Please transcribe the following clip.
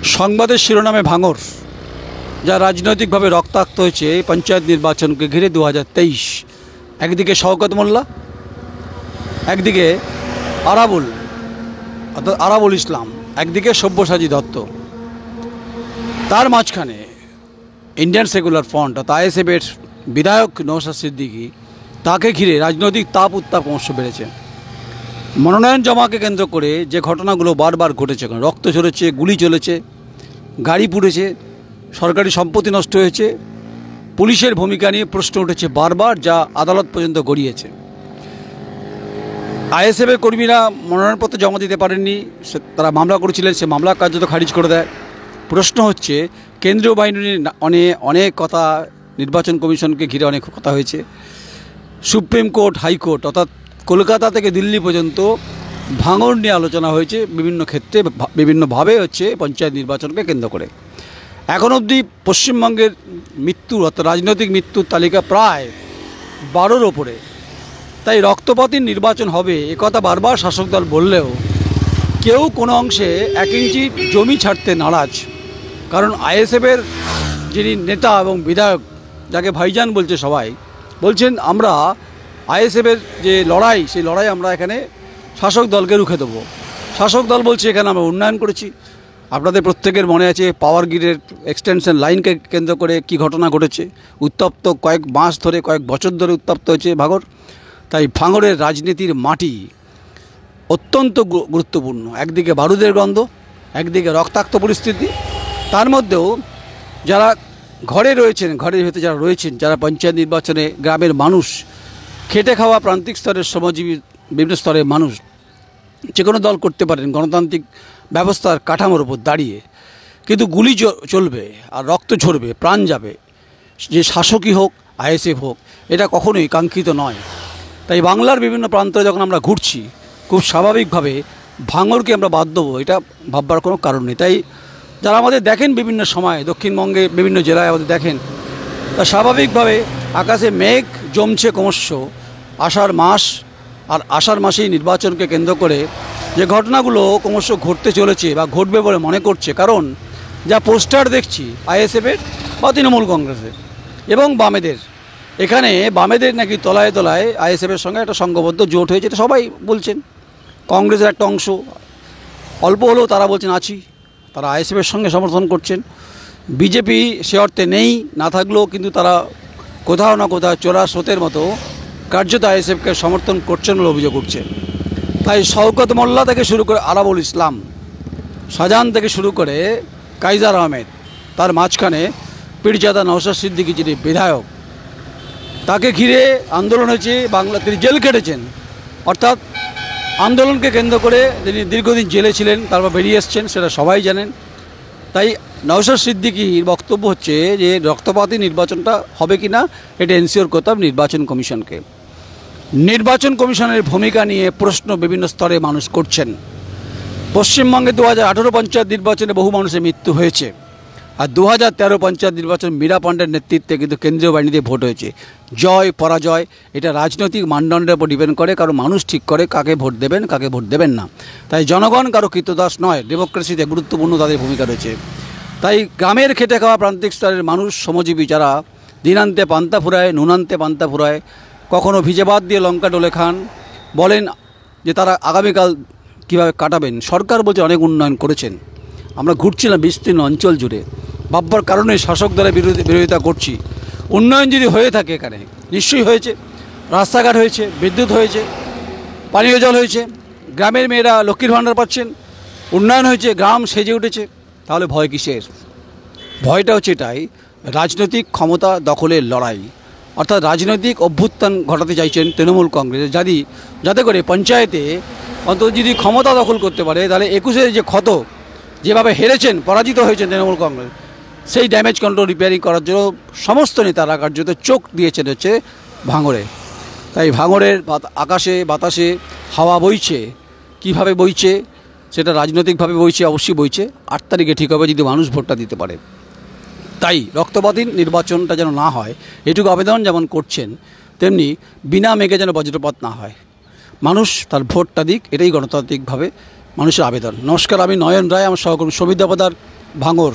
সংবাদের শিরোনামে ভাঙর, যা রাজনৈতিকভাবে রক্তাক্ত হয়েছে এই পঞ্চায়েত নির্বাচনকে ঘিরে 2023। একদিকে শওকত মোল্লা, একদিকে আরাবুল অর্থাৎ আরাবুল ইসলাম, একদিকে সব্যসাচী দত্ত, তার মাঝখানে ইন্ডিয়ান সেকুলার ফ্রন্ট অর্থাৎ আইএসএফের বিধায়ক নওশাদ সিদ্দিকী, তাকে ঘিরে রাজনৈতিক তাপ উত্তাপ ক্রমশ বেড়েছে। মনোনয়ন জমাকে কেন্দ্র করে যে ঘটনাগুলো বারবার ঘটেছে, রক্ত ঝরেছে, গুলি চলেছে, গাড়ি পুড়েছে, সরকারি সম্পত্তি নষ্ট হয়েছে, পুলিশের ভূমিকা নিয়ে প্রশ্ন উঠেছে বারবার, যা আদালত পর্যন্ত গড়িয়েছে। আইএসএফের কর্মীরা মনোনয়নপত্র জমা দিতে পারেননি, তারা মামলা করেছিলেন, সে মামলা কার্যত খারিজ করে দেয়। প্রশ্ন হচ্ছে কেন্দ্রীয় বাহিনীর অনেক কথা, নির্বাচন কমিশনকে ঘিরে অনেক কথা হয়েছে। সুপ্রিম কোর্ট, হাইকোর্ট অর্থাৎ কলকাতা থেকে দিল্লি পর্যন্ত ভাঙর নিয়ে আলোচনা হয়েছে বিভিন্ন ক্ষেত্রে, বিভিন্নভাবে হচ্ছে পঞ্চায়েত নির্বাচনকে কেন্দ্র করে। এখন অবধি পশ্চিমবঙ্গের মৃত্যুর অর্থাৎ রাজনৈতিক মৃত্যুর তালিকা প্রায় 12-র ওপরে। তাই রক্তপাতের নির্বাচন হবে একথা বারবার শাসক দল বললেও কেউ কোনো অংশে 1 ইঞ্চি জমি ছাড়তে নারাজ। কারণ আইএসএফের যিনি নেতা এবং বিধায়ক, যাকে ভাইজান বলছে সবাই, বলছেন আমরা আইএসএফের যে লড়াই, সেই লড়াই আমরা এখানে শাসক দলকে রুখে দেবো। শাসক দল বলছে এখানে আমরা উন্নয়ন করেছি। আপনাদের প্রত্যেকের মনে আছে পাওয়ার গ্রিডের এক্সটেনশন লাইনকে কেন্দ্র করে কি ঘটনা ঘটেছে। উত্তপ্ত কয়েক মাস ধরে, কয়েক বছর ধরে উত্তপ্ত হয়েছে ভাঙর। তাই ভাঙরের রাজনীতির মাটি অত্যন্ত গুরুত্বপূর্ণ। একদিকে বারুদের গন্ধ, একদিকে রক্তাক্ত পরিস্থিতি, তার মধ্যেও যারা ঘরে রয়েছেন, ঘরের ভেতরে যারা রয়েছেন, যারা পঞ্চায়েত নির্বাচনে গ্রামের মানুষ, খেটে খাওয়া প্রান্তিক স্তরের শ্রমজীবী বিভিন্ন স্তরের মানুষ যে কোনো দল করতে পারেন গণতান্ত্রিক ব্যবস্থার কাঠামোর উপর দাঁড়িয়ে, কিন্তু গুলি চলবে আর রক্ত ঝরবে, প্রাণ যাবে, যে শাসকই হোক আইএসএফ হোক, এটা কখনোই কাঙ্ক্ষিত নয়। তাই বাংলার বিভিন্ন প্রান্তে যখন আমরা ঘুরছি, খুব স্বাভাবিকভাবে ভাঙরকে আমরা বাদ দেবো এটা ভাববার কোনো কারণ নেই। তাই যারা আমাদের দেখেন বিভিন্ন সময়, দক্ষিণবঙ্গে বিভিন্ন জেলায় আমাদের দেখেন, তা স্বাভাবিকভাবে আকাশে মেঘ জমছে ক্রমশ। আষাঢ় মাস, আর আষাঢ় মাসেই নির্বাচনকে কেন্দ্র করে যে ঘটনাগুলো ক্রমশ ঘটতে চলেছে বা ঘটবে বলে মনে করছে। কারণ যা পোস্টার দেখছি আইএসএফের বা তৃণমূল কংগ্রেসের এবং বামেদের, এখানে বামেদের নাকি তলায় তলায় আইএসএফের সঙ্গে একটা সংঘবদ্ধ জোট হয়েছে, এটা সবাই বলছেন। কংগ্রেসের একটা অংশ অল্প হলেও তারা বলছেন আছি, তারা আইএসএফের সঙ্গে সমর্থন করছেন। বিজেপি সে অর্থে নেই, না থাকলেও কিন্তু তারা কোথাও না কোথাও চোরা স্রোতের মতো কার্যত আইএসএফকে সমর্থন করছেন বলে অভিযোগ উঠছে। তাই শওকত মোল্লা থেকে শুরু করে আরাবুল ইসলাম, শাহজাহান থেকে শুরু করে কাইজার আহমেদ, তার মাঝখানে পীরজাদা নওশাদ সিদ্দিকী যিনি বিধায়ক, তাকে ঘিরে আন্দোলন হয়েছে। তিনি জেল কেটেছেন, অর্থাৎ আন্দোলনকে কেন্দ্র করে তিনি দীর্ঘদিন জেলে ছিলেন, তারপর বেরিয়ে এসছেন, সেটা সবাই জানেন। তাই নওশাদ সিদ্দিকীর বক্তব্য হচ্ছে যে রক্তপাতী নির্বাচনটা হবে কি না এটা এনশিওর করতে হবে নির্বাচন কমিশনকে। নির্বাচন কমিশনের ভূমিকা নিয়ে প্রশ্ন বিভিন্ন স্তরে মানুষ করছেন। পশ্চিমবঙ্গে 2018 পঞ্চায়েত নির্বাচনে বহু মানুষের মৃত্যু হয়েছে, আর 2013 পঞ্চায়েত নির্বাচন মীরা পাণ্ডের নেতৃত্বে কিন্তু কেন্দ্রীয় বাহিনীতে ভোট হয়েছে। জয় পরাজয় এটা রাজনৈতিক মানদণ্ডের উপর ডিপেন্ড করে, কারণ মানুষ ঠিক করে কাকে ভোট দেবেন, কাকে ভোট দেবেন না। তাই জনগণ কারো কৃতদাস নয়, ডেমোক্রেসিতে গুরুত্বপূর্ণ তাদের ভূমিকা রয়েছে। তাই গ্রামের খেটে খাওয়া প্রান্তিক স্তরের মানুষ, শ্রমজীবী যারা দিনান্তে পান্তা ফুরায়, নুনান্তে পান্তা ফুরায়, কখনও ভিজে ভাত দিয়ে লঙ্কা ডলে খান, বলেন যে তারা আগামীকাল কীভাবে কাটাবেন। সরকার বলছে অনেক উন্নয়ন করেছেন, আমরা ঘুরছিলাম বিস্তীর্ণ অঞ্চল জুড়ে, ভাববার কারণে শাসক দলের বিরোধিতা করছি। উন্নয়ন যদি হয়ে থাকে এখানে নিশ্চয়ই হয়েছে, রাস্তাঘাট হয়েছে, বিদ্যুৎ হয়েছে, পানীয় জল হয়েছে, গ্রামের মেয়েরা লক্ষ্মীর ভাণ্ডার পাচ্ছেন, উন্নয়ন হয়েছে, গ্রাম সেজে উঠেছে। তাহলে ভয় কিসের? ভয়টা হচ্ছে এটাই, রাজনৈতিক ক্ষমতা দখলের লড়াই, অর্থাৎ রাজনৈতিক অভ্যুত্থান ঘটাতে চাইছেন তৃণমূল কংগ্রেস, যাতে করে পঞ্চায়েতে অন্তত যদি ক্ষমতা দখল করতে পারে, তাহলে 21-এর যে ক্ষত, যেভাবে হেরেছেন, পরাজিত হয়েছেন তৃণমূল কংগ্রেস, সেই ড্যামেজ কন্ট্রোল রিপেয়ারিং করার জন্য সমস্ত নেতারা কার্যত চোখ দিয়েছেন হচ্ছে ভাঙরে। তাই ভাঙরের আকাশে বাতাসে হাওয়া বইছে, কিভাবে বইছে সেটা রাজনৈতিকভাবে বইছে, অবশ্যই বইছে। 8 তারিখে ঠিক হবে যদি মানুষ ভোটটা দিতে পারে। তাই রক্তপাতী নির্বাচনটা যেন না হয় এটুকু আবেদন যেমন করছেন, তেমনি বিনা মেঘে যেন বজ্রপাত না হয়, মানুষ তার ভোটটা দিক, এটাই গণতান্ত্রিকভাবে মানুষের আবেদন। নমস্কার, আমি নয়ন রায়, আমার সহকর্মী সৌমিত দাপাদার, ভাঙর